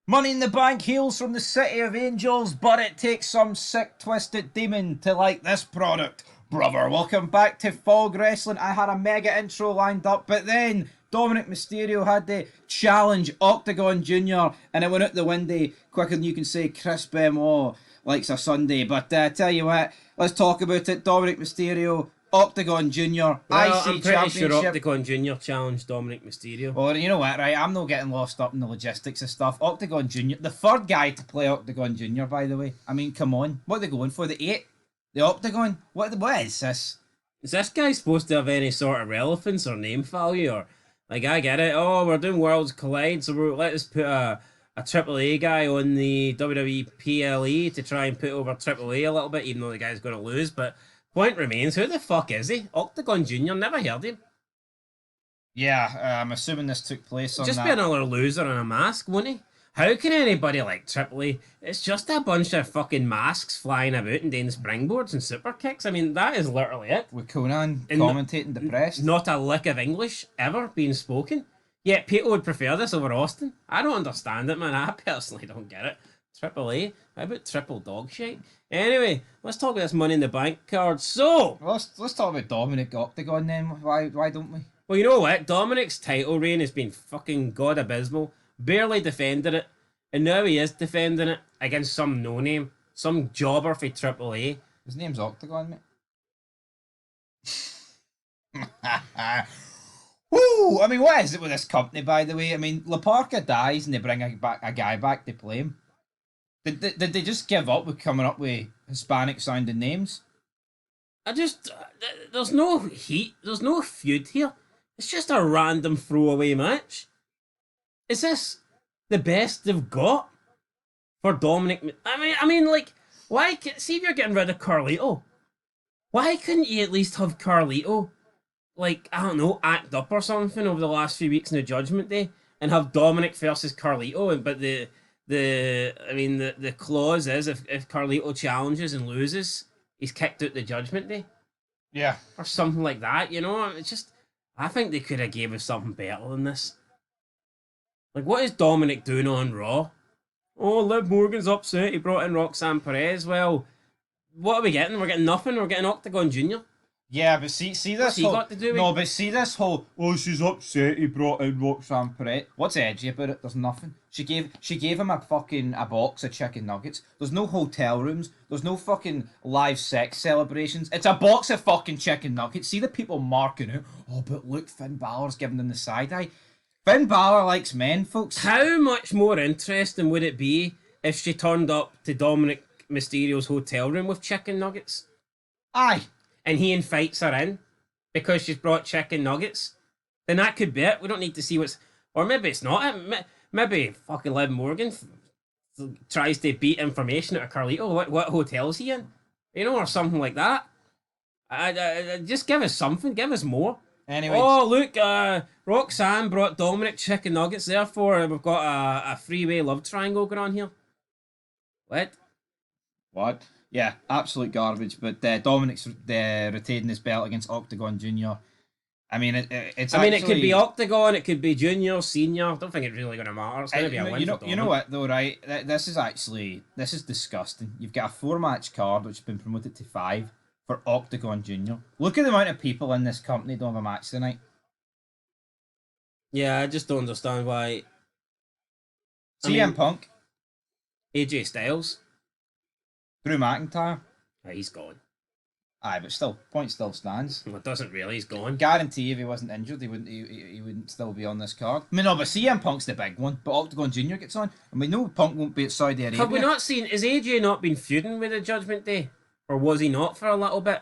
Money in the Bank hails from the City of Angels, but it takes some sick, twisted demon to like this product. Brother, welcome back to Fog Wrestling. I had a mega intro lined up, but then Dominic Mysterio had to challenge Octagon Jr. and it went out the window quicker than you can say Chris Benoit likes a Sunday. But tell you what, let's talk about it. Dominic Mysterio, Octagon Jr. Well, IC I'm pretty sure Championship. Octagon Jr. challenged Dominic Mysterio. Well, you know what, right? I'm not getting lost up in the logistics of stuff. Octagon Jr., the third guy to play Octagon Jr., by the way. I mean, come on. What are they going for? The 8? The Octagon? What is this? Is this guy supposed to have any sort of relevance or name value? Or, like, I get it. Oh, we're doing Worlds Collide, so let's put a Triple A guy on the WWE PLE to try and put over Triple A little bit, even though the guy's going to lose. But point remains, who the fuck is he? Octagon Jr., never heard him. Yeah, I'm assuming this took place on Just that. be another loser in a mask, wouldn't he? How can anybody like Triple A? It's just a bunch of fucking masks flying about and doing springboards and super kicks. I mean, that is literally it. With Conan And commentating depressed. Not a lick of English ever being spoken. Yet people would prefer this over Austin. I don't understand it, man. I personally don't get it. Triple A? How about triple dog shit? Anyway, let's talk about this Money in the Bank card. So, Well, let's talk about Dominic Octagon then. Why don't we? well, you know what? Dominic's title reign has been fucking god abysmal. Barely defended it. And now he is defending it against some no-name. Some jobber for Triple A. His name's Octagon, mate. Woo! I mean, what is it with this company, by the way? I mean, La Parka dies and they bring a guy back to play him. Did they just give up with coming up with Hispanic-sounding names? There's no heat. There's no feud here. It's just a random throwaway match. Is this the best they've got for Dominic? I mean, like, see if you're getting rid of Carlito, why couldn't you at least have Carlito, like, I don't know, act up or something over the last few weeks in the Judgment Day and have Dominic versus Carlito? But the clause is if Carlito challenges and loses, he's kicked out the Judgment Day. Yeah. Or something like that, you know? It's just, I think they could have gave us something better than this. Like, what is Dominic doing on Raw? Oh, Liv Morgan's upset. He brought in Roxanne Perez. Well, what are we getting? We're getting nothing. We're getting Octagon Jr. Yeah, but see this What's he whole got to do with? no, but see this whole she's upset he brought in Roxanne Perez. What's edgy about it? There's nothing. She gave him a box of chicken nuggets. There's no hotel rooms. There's no fucking live sex celebrations. It's a box of fucking chicken nuggets. See the people marking it. Oh, but look, Finn Balor's giving them the side eye. Finn Balor likes men, folks. How much more interesting would it be if she turned up to Dominic Mysterio's hotel room with chicken nuggets? Aye. And he invites her in because she's brought chicken nuggets? Then that could be it. We don't need to see what's... Or maybe it's not it. Maybe fucking Liv Morgan tries to beat information out of Carlito. What hotel is he in? You know, or something like that. Just give us something. Give us more. Anyway. Oh, look, Roxanne brought Dominic chicken nuggets. Therefore, we've got a three-way love triangle going on here. What? Yeah, absolute garbage. But Dominic's retaining his belt against Octagon Jr. I mean, it's. I mean, it could be Octagon, it could be Junior, Senior. I don't think it's really going to matter. It's going to be a win for Dominic. You know what though, right? This is disgusting. You've got a 4-match card which has been promoted to 5 for Octagon Jr. Look at the amount of people in this company don't have a match tonight. Yeah, I just don't understand why. CM Punk, AJ Styles. Drew McIntyre. He's gone. Aye, but still, point still stands. Well, it doesn't really. He's gone. Guarantee if he wasn't injured, he wouldn't still be on this card. I mean, no, but CM Punk's the big one. But Octagon Jr. gets on, and we know Punk won't be at Saudi Arabia. Have we not seen? Has AJ not been feuding with the Judgment Day, or was he not for a little bit?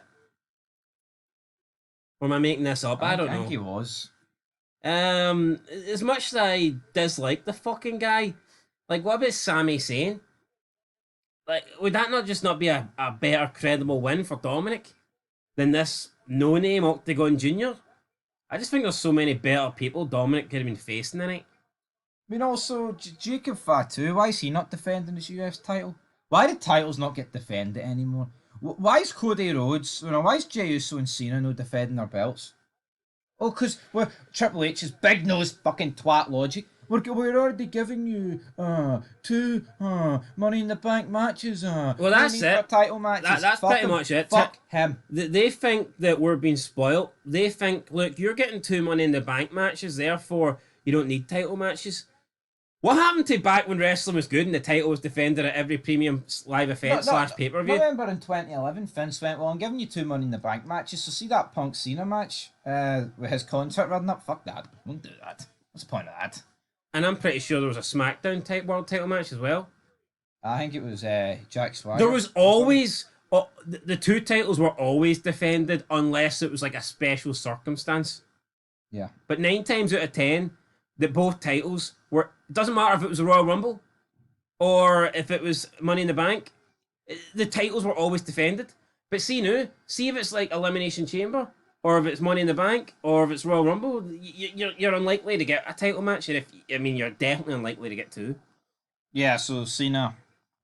Or am I making this up? I don't know. I think he was. As much as I dislike the fucking guy, like, what about Sami Zayn? Like, would that not be a better credible win for Dominic than this no-name Octagon Jr.? I just think there's so many better people Dominic could have been facing tonight. I mean, also, Jacob Fatu, why is he not defending his US title? Why do titles not get defended anymore? Why is Cody Rhodes, why is Jey Uso and Cena no defending their belts? Oh, because Triple H's big nose fucking twat logic. we're already giving you two Money in the Bank matches. Well, No that's need for it. title matches. That's Fuck pretty him. much it. Fuck him. They think that we're being spoiled. They think, look, you're getting two Money in the Bank matches, therefore you don't need title matches. What happened to back when wrestling was good and the title was defended at every premium live event / pay-per-view? Remember in 2011, Vince went, well, I'm giving you two Money in the Bank matches, so see that Punk Cena match with his contract running up? Fuck that. Won't do that. What's the point of that? And I'm pretty sure there was a SmackDown type world title match as well. I think it was Jack Swagger. There was always... the two titles were always defended unless it was like a special circumstance. Yeah. But 9 times out of 10, that both titles were... It doesn't matter if it was a Royal Rumble or if it was Money in the Bank. The titles were always defended. But see now, see if it's like Elimination Chamber or if it's Money in the Bank or if it's Royal Rumble, you're unlikely to get a title match. And you're definitely unlikely to get two. Yeah, so Cena...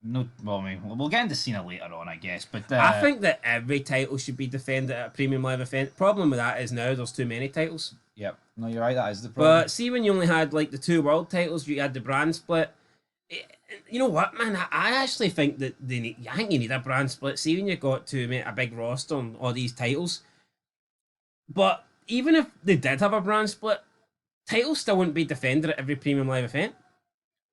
No, well, I mean, we'll get into Cena later on, I guess. But I think that every title should be defended at a premium live event. Problem with that is now there's too many titles. Yep. No, you're right. That is the problem. But see, when you only had like the 2 world titles, you had the brand split. You know what, man? I actually think that I think you need a brand split. See, when you got to make a big roster on all these titles. But even if they did have a brand split, titles still wouldn't be defended at every premium live event.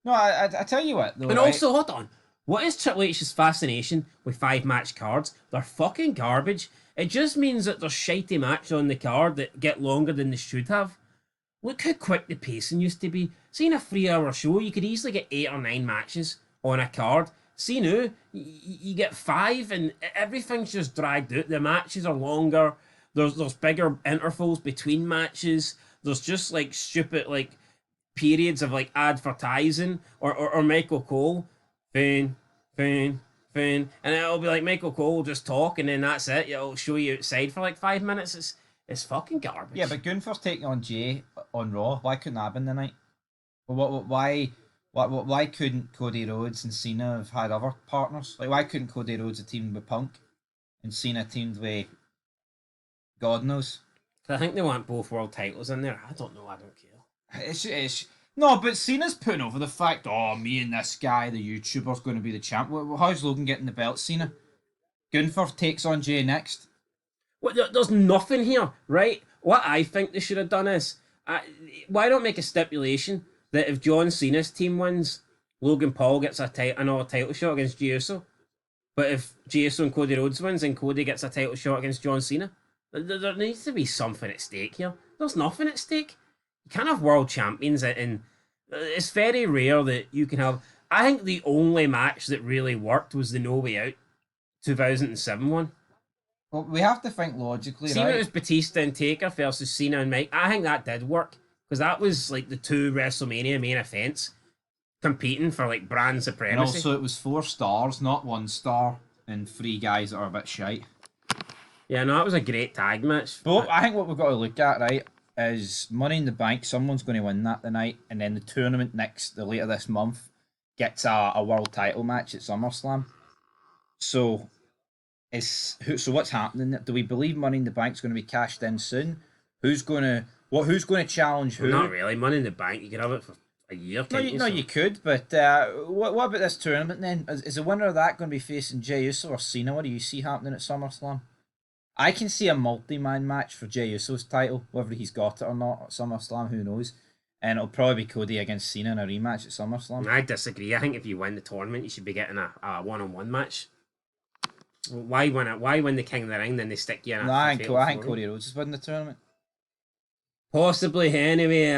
No, I tell you what, though. And right? also, hold on. What is Triple H's fascination with 5-match cards? They're fucking garbage. It just means that there's shitey matches on the card that get longer than they should have. Look how quick the pacing used to be. See, in a 3-hour show, you could easily get 8 or 9 matches on a card. See now, you get 5 and everything's just dragged out. The matches are longer. There's bigger intervals between matches. There's just like stupid like periods of like advertising or Michael Cole. Finn, and it'll be like Michael Cole will just talk, and then that's it. It'll show you outside for like 5 minutes. It's fucking garbage. Yeah, but Gunther's taking on Jay on Raw. Why couldn't that have been the night? Why couldn't Cody Rhodes and Cena have had other partners? Like, why couldn't Cody Rhodes have teamed with Punk and Cena teamed with God knows? I think they want both world titles in there. I don't know. I don't care. It's no, but Cena's putting over the fact, me and this guy, the YouTuber's going to be the champ. How's Logan getting the belt, Cena? Gunther takes on Jay next. Well, there's nothing here, right? What I think they should have done is, why don't make a stipulation that if John Cena's team wins, Logan Paul gets another title shot against Jey Uso. But if Jey Uso and Cody Rhodes wins, then Cody gets a title shot against John Cena. There needs to be something at stake here. There's nothing at stake. You can't have world champions, and it's very rare that you can have... I think the only match that really worked was the No Way Out 2007 one. Well, we have to think logically, See, right? when it was Batista and Taker versus Cena and Mike, I think that did work. Because that was like the 2 WrestleMania main events competing for like brand supremacy. And also it was 4 stars, not 1 star, and 3 guys that are a bit shite. Yeah, no, it was a great tag match. But I think what we've got to look at, right, is Money in the Bank. Someone's going to win that tonight, and then the tournament later this month gets a world title match at SummerSlam. So what's happening? Do we believe Money in the Bank's going to be cashed in soon? Who's going to challenge who? Well, not really. Money in the Bank, you could have it for a year. You could. But what about this tournament then? Is the winner of that going to be facing Jey Uso or Cena? What do you see happening at SummerSlam? I can see a multi-man match for Jey Uso's title, whether he's got it or not at SummerSlam, who knows. And it'll probably be Cody against Cena in a rematch at SummerSlam. I disagree. I think if you win the tournament, you should be getting a one-on-one match. Why win the King of the Ring, then they stick you in I think Cody Rhodes is winning the tournament. Possibly. Anyway,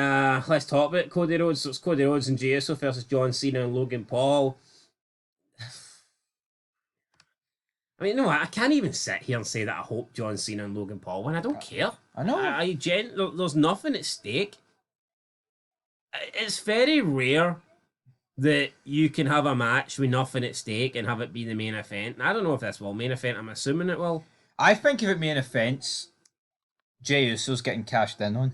let's talk about Cody Rhodes. So it's Cody Rhodes and Jey Uso versus John Cena and Logan Paul. I mean, no, I can't even sit here and say that I hope John Cena and Logan Paul win. I don't care. I know. There's nothing at stake. It's very rare that you can have a match with nothing at stake and have it be the main event. And I don't know if this will main event. I'm assuming it will. I think if it main events, Jey Uso's getting cashed in on.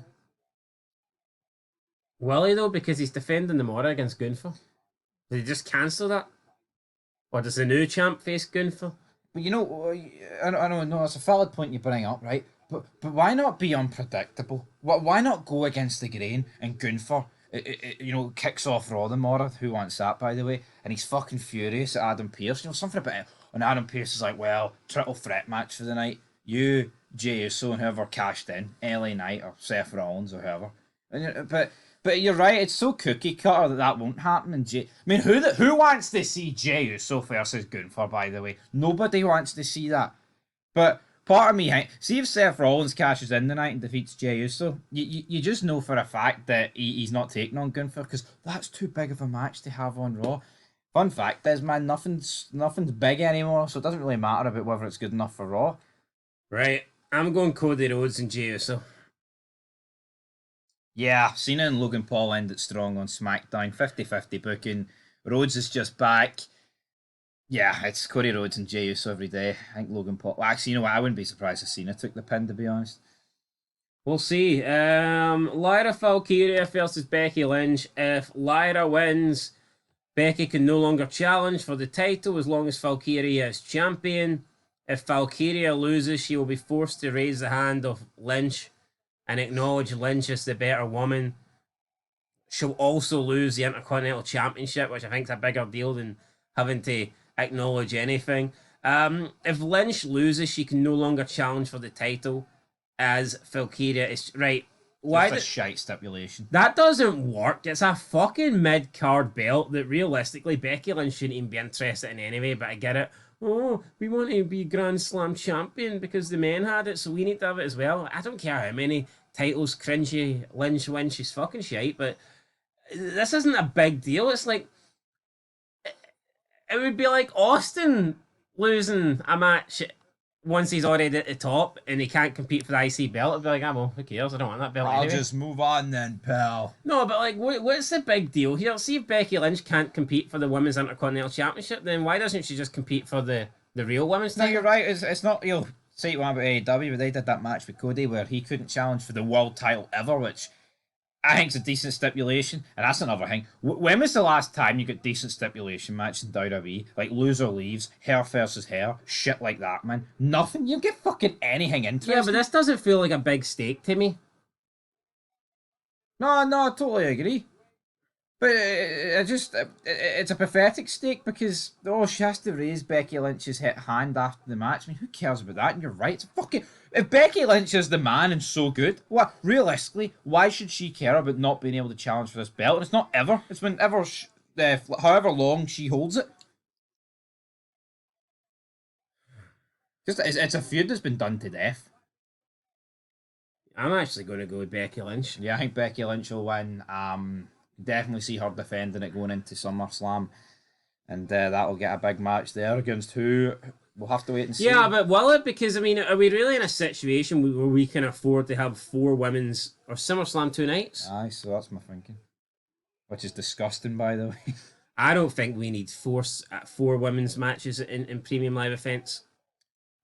Will he though? Because he's defending the Mora against Gunther. Did he just cancel that? Or does the new champ face Gunther? But you know, I know it's a valid point you bring up, right? But why not be unpredictable? Why not go against the grain and Gunther kicks off Raw tomorrow. Who wants that, by the way? And he's fucking furious at Adam Pearce. Something about it. And Adam Pearce is like, well, triple threat match for the night. You, Jey Uso, and whoever cashed in, LA Knight or Seth Rollins or whoever. But you're right. It's so cookie cutter that won't happen. And who wants to see Jey Uso versus Gunther? By the way, nobody wants to see that. But part of me, see if Seth Rollins cashes in tonight and defeats Jey Uso, you just know for a fact that he's not taking on Gunther because that's too big of a match to have on Raw. Fun fact is, man, nothing's big anymore, so it doesn't really matter about whether it's good enough for Raw. Right, I'm going Cody Rhodes and Jey Uso. Yeah, Cena and Logan Paul ended strong on SmackDown, 50-50 booking. Rhodes is just back. Yeah, it's Cody Rhodes and Jey Uso every day. I think Logan Paul. Well, actually, you know what? I wouldn't be surprised if Cena took the pin, to be honest. We'll see. Lyra Valkyria versus Becky Lynch. If Lyra wins, Becky can no longer challenge for the title as long as Valkyria is champion. If Valkyria loses, she will be forced to raise the hand of Lynch and acknowledge Lynch as the better woman. She'll also lose the Intercontinental Championship, which I think is a bigger deal than having to acknowledge anything. If Lynch loses, she can no longer challenge for the title as Valkyria is right. Why a shite stipulation? That doesn't work. It's a fucking mid-card belt that realistically Becky Lynch shouldn't even be interested in anyway, but I get it. Oh, we want to be Grand Slam champion because the men had it, so we need to have it as well. I don't care how many titles cringy Lynch wins, she's fucking shite, but this isn't a big deal. It's like, it would be like Austin losing a match once he's already at the top and he can't compete for the IC belt. It'd be like, well, who cares? I don't want that belt anyway. I'll just move on then, pal. No, but like, what's the big deal here? See, if Becky Lynch can't compete for the Women's Intercontinental Championship, then why doesn't she just compete for the real Women's title? No, you're right. It's not, say you want about AEW, but they did that match with Cody where he couldn't challenge for the world title ever, which I think it's a decent stipulation. And that's another thing. When was the last time you got decent stipulation match in WWE? Like loser leaves, hair versus hair, shit like that, man. Nothing. You get fucking anything interesting. Yeah, but this doesn't feel like a big stake to me. No, I totally agree. But it's a pathetic stake because, she has to raise Becky Lynch's hand after the match. I mean, who cares about that? And you're right. It's fucking... If Becky Lynch is the man and so good, realistically, why should she care about not being able to challenge for this belt? And it's not ever. It's whenever, however long she holds it. It's a feud that's been done to death. I'm actually going to go with Becky Lynch. Yeah, I think Becky Lynch will win. Definitely see her defending it going into SummerSlam. And that'll get a big match there against who... We'll have to wait and see. Yeah, but will it? Because, I mean, are we really in a situation where we can afford to have 4 women's... Or SummerSlam 2 nights? Aye, so that's my thinking. Which is disgusting, by the way. I don't think we need 4 women's matches in premium live events.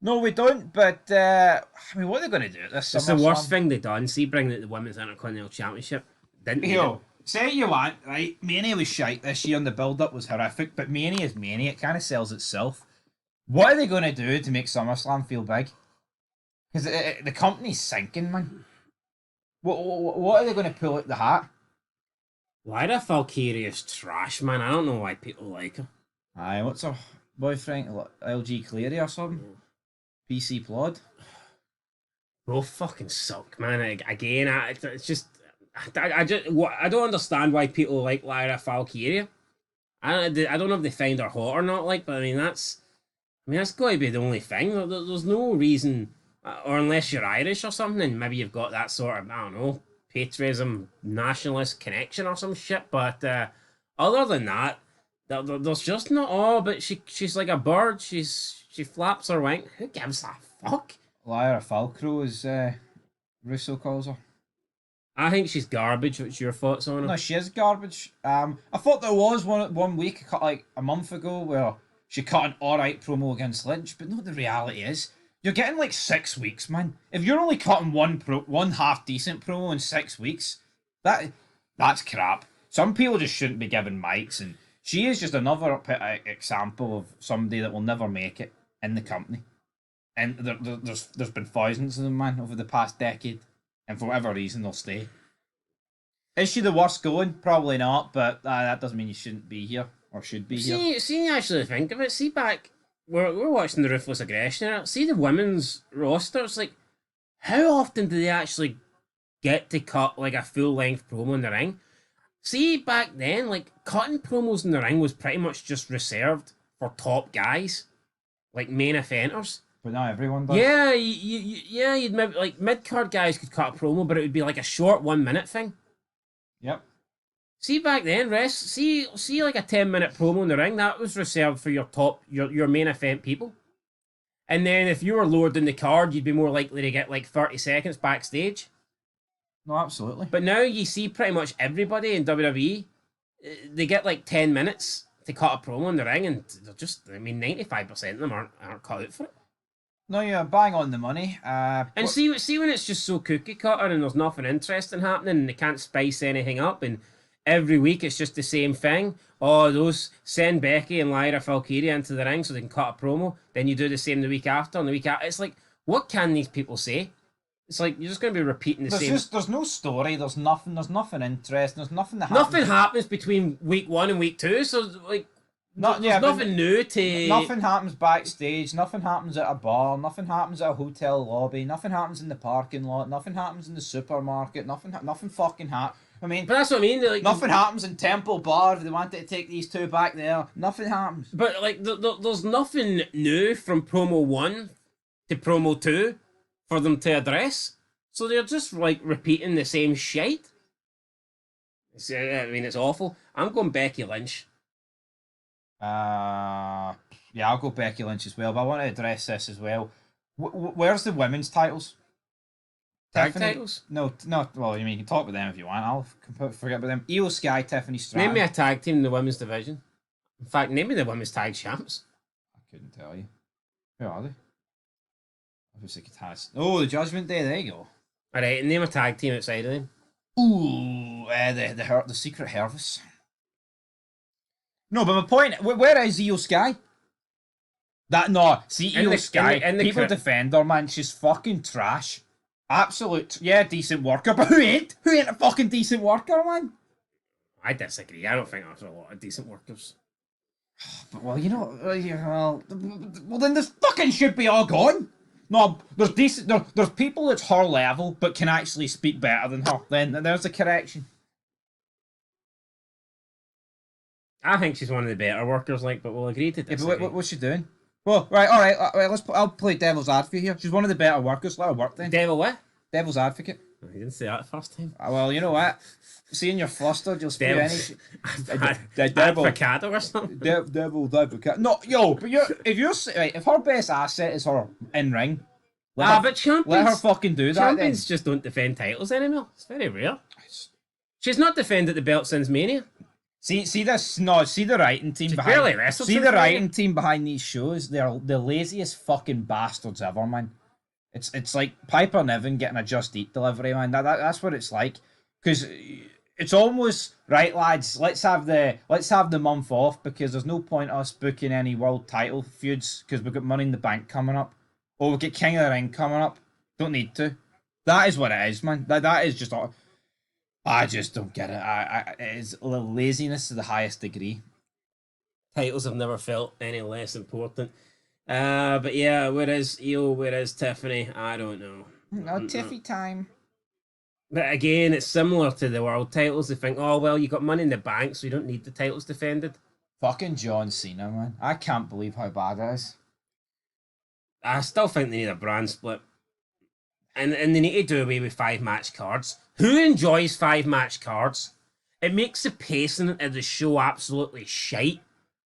No, we don't, but... I mean, what are they going to do at this SummerSlam? It's the worst thing they've done. See, bringing the Women's Intercontinental Championship. Didn't they? Say what you want, right? Mania was shite this year and the build-up was horrific, but Mania is Mania. It kind of sells itself. What are they going to do to make SummerSlam feel big? Because the company's sinking, man. What are they going to pull out the hat? Lyra Valkyria's trash, man. I don't know why people like her. Aye, what's her boyfriend? LG Cleary or something? PC Plod? Both fucking suck, man. Again, it's just... I don't understand why people like Lyra Valkyria. I don't know if they find her hot or not, but I mean, that's got to be the only thing. There's no reason, or unless you're Irish or something, and maybe you've got that sort of, I don't know, patriotism, nationalist connection or some shit. But other than that, there's just not. Oh, but she's like a bird. She flaps her wing. Who gives a fuck? Lyra Falcro, as Russo calls her. I think she's garbage. What's your thoughts on her? No, she is garbage. I thought there was one week, like a month ago, where she cut an alright promo against Lynch, but no, the reality is, you're getting like 6 weeks, man. If you're only cutting one half decent promo in 6 weeks, that's crap. Some people just shouldn't be given mics, and she is just another example of somebody that will never make it in the company. And there's been thousands of them, man, over the past decade. And for whatever reason, they'll stay. Is she the worst going? Probably not, but that doesn't mean you shouldn't be here or should be here. See, actually think of it. See, back we're watching the Ruthless Aggression era. See the women's rosters. Like, how often do they actually get to cut like a full length promo in the ring? See, back then, like cutting promos in the ring was pretty much just reserved for top guys, like main eventers. But now everyone does. Yeah, yeah, you'd maybe like mid card guys could cut a promo, but it would be like a short 1 minute thing. Yep. See back then, see like a 10 minute promo in the ring that was reserved for your top your main event people. And then if you were lower in the card, you'd be more likely to get like 30 seconds backstage. No, absolutely. But now you see pretty much everybody in WWE, they get like 10 minutes to cut a promo in the ring, and they're just, I mean, 95% of them aren't cut out for it. No, you're bang on the money. And see when it's just so cookie cutter and there's nothing interesting happening and they can't spice anything up, and every week it's just the same thing. Oh, those send Becky and Lyra Valkyria into the ring so they can cut a promo. Then you do the same the week after and the week after. It's like, what can these people say? It's like you're just going to be repeating the same. There's no story. There's nothing interesting. There's nothing that happens. Nothing happens. happens between week 1 and week 2. So like, there's nothing new to. Nothing happens backstage. Nothing happens at a bar. Nothing happens at a hotel lobby. Nothing happens in the parking lot. Nothing happens in the supermarket. Nothing fucking happens. I mean, but that's what I mean. Like, nothing happens in Temple Bar if they wanted to take these two back there. Nothing happens. But like, there's nothing new from promo 1 to promo 2 for them to address. So they're just like repeating the same shit. I mean, it's awful. I'm going Becky Lynch. Yeah, I'll go Becky Lynch as well. But I want to address this as well. Where's the women's titles? Tag titles? No. Well, you can talk about them if you want. I'll forget about them. Io Sky, Tiffany Stratton. Name me a tag team in the women's division. In fact, name me the women's tag champs. I couldn't tell you. Who are they? Obviously, Katana. Oh, the Judgment Day. There you go. All right, name a tag team outside of them. Ooh, the Secret Harvest. No, but my point. Where is Io Sky? See, Io Sky. People defend her, man. She's fucking trash. Absolute, decent worker, but who ain't? Who ain't a fucking decent worker, man? I disagree. I don't think there's a lot of decent workers. But, well, well, then this fucking should be all gone. No, there's decent. There's people that's her level, but can actually speak better than her. Then there's a correction. I think she's one of the better workers, but we'll agree to disagree. Yeah, but what's she doing? Well, right, all right. I'll play devil's advocate here. She's one of the better workers. Let her work then. Devil what? Devil's advocate. Oh, you didn't say that the first time. Well, you know what? Seeing you're flustered, you'll speak any. Avocado or something. Devil's advocate. No, but if her best asset is her in ring, but champions, let her fucking do that. Champions just don't defend titles anymore. It's very rare. She's not defended the belt since Mania. See the writing team behind. See the writing team behind these shows. They're the laziest fucking bastards ever, man. It's like Piper Niven getting a Just Eat delivery, man. That's what it's like. Because it's almost right, lads. Let's have the month off because there's no point us booking any world title feuds because we've got Money in the Bank coming up, or we get King of the Ring coming up. Don't need to. That is what it is, man. That is just. I just don't get it. It is laziness to the highest degree. Titles have never felt any less important. But yeah, where is Io? Where is Tiffany? I don't know. No Tiffy time. But again, it's similar to the world titles. They think, oh well, you got Money in the Bank, so you don't need the titles defended. Fucking John Cena, man. I can't believe how bad it is. I still think they need a brand split. And they need to do away with 5-match cards. Who enjoys 5-match cards? It makes the pacing of the show absolutely shite.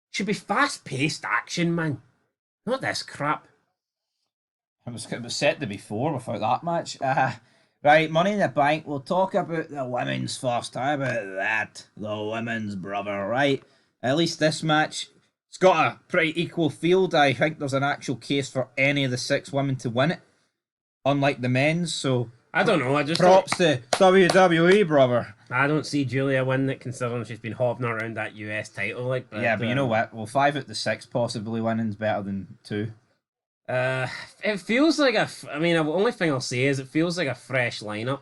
Should be fast-paced action, man. Not this crap. It was set to be 4 without that match. Right, Money in the Bank. We'll talk about the women's first. How about that? The women's, brother, right? At least this match, it's got a pretty equal field. I think there's an actual case for any of the 6 women to win it. Unlike the men's, so I don't know. Props to WWE, brother. I don't see Julia winning it, considering she's been hobbling around that US title. But you know what? Well, 5 out of 6 possibly winning's better than 2. It feels like the only thing I'll say is it feels like a fresh lineup.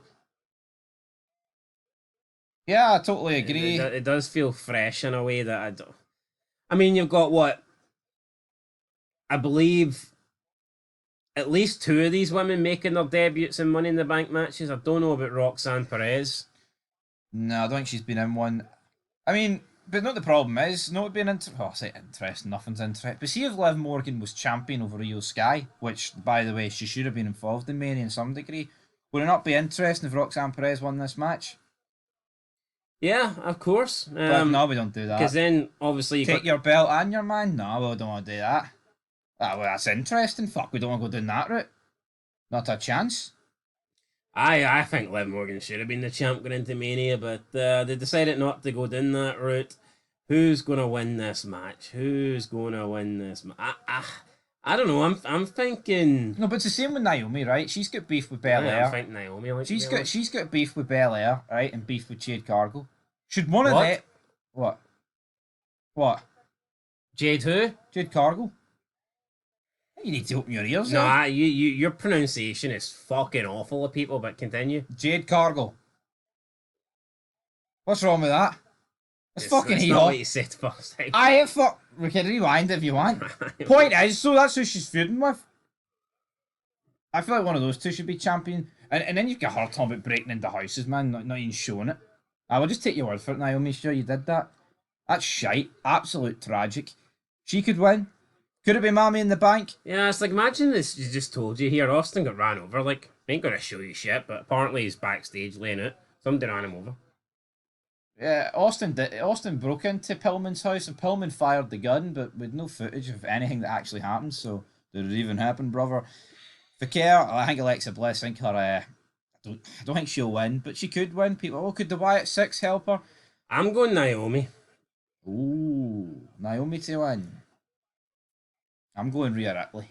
Yeah, I totally agree. It does feel fresh in a way that I don't. I mean, you've got what I believe at least two of these women making their debuts in Money in the Bank matches. I don't know about Roxanne Perez. No, I don't think she's been in one. I mean, but not the problem is, not being I say interesting, nothing's interesting. But see if Liv Morgan was champion over Rio Sky, which, by the way, she should have been involved in Mania in some degree. Would it not be interesting if Roxanne Perez won this match? Yeah, of course. But no, we don't do that. Because then, obviously, you take your belt and your man? No, we don't want to do that. Ah, well, that's interesting. Fuck, we don't want to go down that route. Not a chance. I think Liv Morgan should have been the champ going into Mania, but they decided not to go down that route. Who's gonna win this match? Who's gonna win this match? I don't know. I'm thinking. No, but it's the same with Naomi, right? She's got beef with Belair. I think Naomi. Like she's got beef with Belair, right, and beef with Jade Cargill. Should one of them? What? Jade who? Jade Cargill. You need to open your ears. No, your pronunciation is fucking awful of people. But continue. Jade Cargill. What's wrong with that? That's not what you said first time. We can rewind if you want. Point is, so that's who she's feuding with. I feel like one of those two should be champion. And then you've got her talking about breaking into houses, man, not even showing it. I will just take your word for it, Naomi. Sure, you did that. That's shite. Absolute tragic. She could win. Could it be Mommy in the Bank? Yeah, it's like, imagine this. You just told you here. Austin got ran over. Like, I ain't gonna show you shit, but apparently he's backstage laying out. Somebody ran him over. Yeah, Austin broke into Pillman's house and Pillman fired the gun, but with no footage of anything that actually happened. So did it even happen, brother? Fakir, I think Alexa Bliss. I think her. I don't think she'll win, but she could win. People, could the Wyatt Six help her? I'm going Naomi. Ooh, Naomi to win. I'm going Rhea Ripley.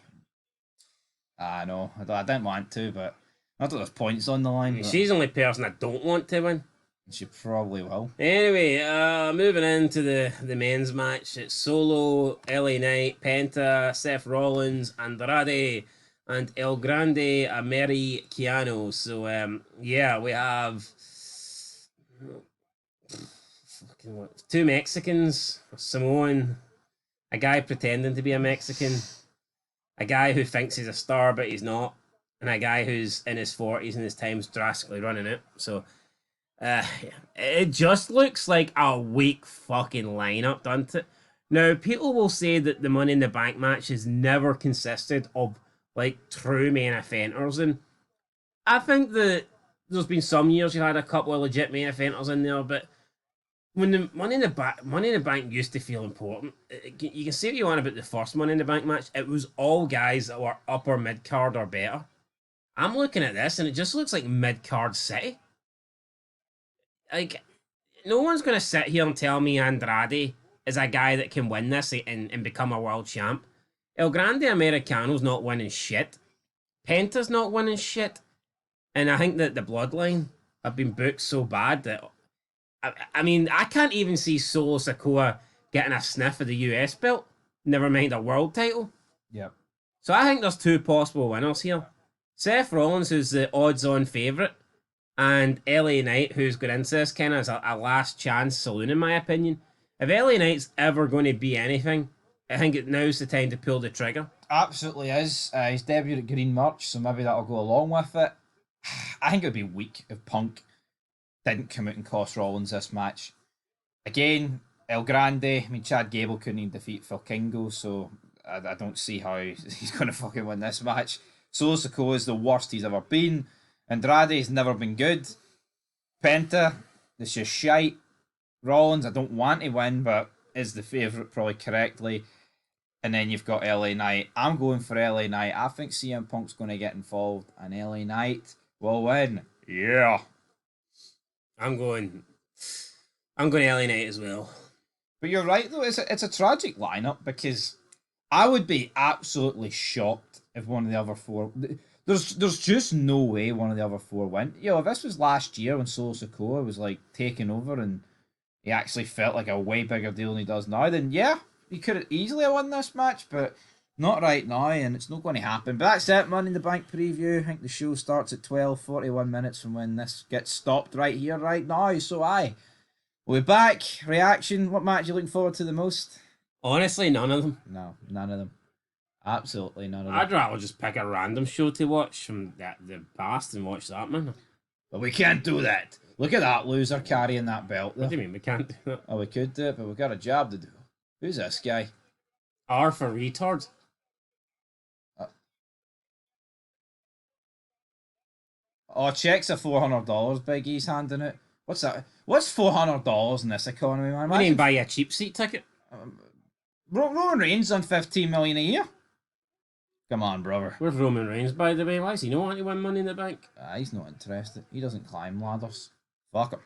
I know. I didn't want to, but not that there's points on the line. She's the only person I don't want to win. She probably will. Anyway, moving into the men's match. It's Solo, LA Knight, Penta, Seth Rollins, Andrade, and El Grande Americano. So, yeah, we have two Mexicans, Samoan, a guy pretending to be a Mexican, a guy who thinks he's a star but he's not, and a guy who's in his 40s and his time's drastically running it. So, it just looks like a weak fucking lineup, doesn't it? Now, people will say that the Money in the Bank match has never consisted of, like, true main eventers, and I think that there's been some years you had a couple of legit main eventers in there, but when the Money in the Bank used to feel important, you can say what you want about the first Money in the Bank match, it was all guys that were upper mid-card or better. I'm looking at this, and it just looks like mid-card City. Like, no one's going to sit here and tell me Andrade is a guy that can win this and become a world champ. El Grande Americano's not winning shit. Penta's not winning shit. And I think that the Bloodline have been booked so bad that... I mean, I can't even see Solo Sikoa getting a sniff of the US belt. Never mind a world title. Yep. So I think there's two possible winners here. Seth Rollins, who's the odds-on favourite, and LA Knight, who's got into this kind of as a last chance saloon, in my opinion. If LA Knight's ever going to be anything, I think now's the time to pull the trigger. Absolutely is. He's debuted at Green March, so maybe that'll go along with it. I think it would be weak if Punk didn't come out and cost Rollins this match. Again, El Grande, I mean, Chad Gable couldn't even defeat Phil Kingo, so I don't see how he's going to fucking win this match. Solo Sikoa is the worst he's ever been. Andrade's never been good. Penta, it's just shite. Rollins, I don't want to win, but is the favourite probably correctly. And then you've got LA Knight. I'm going for LA Knight. I think CM Punk's going to get involved, and LA Knight will win. Yeah. I'm going LA Knight as well. But you're right, though. It's a tragic lineup because I would be absolutely shocked if one of the other four... There's just no way one of the other four went. If this was last year when Solo Sikoa was like taking over and he actually felt like a way bigger deal than he does now, then yeah, he could have easily won this match, but not right now, and it's not going to happen. But that's it, Money in the Bank preview. I think the show starts at 12:41 minutes from when this gets stopped right here, right now. So We're back. Reaction. What match are you looking forward to the most? Honestly, none of them. No, none of them. Absolutely none of them. I'd rather just pick a random show to watch from the past and watch that, man. But we can't do that. Look at that loser carrying that belt there. What do you mean we can't do that? Oh, we could do it, but we've got a job to do. Who's this guy? R for retard. Oh, checks are $400. Big E's handing it. What's that? What's $400 in this economy, man? You didn't buy a cheap seat ticket. Roman Reigns on $15 million a year. Come on, brother. Where's Roman Reigns, by the way? Why is he not want to win Money in the Bank? He's not interested. He doesn't climb ladders. Fuck him.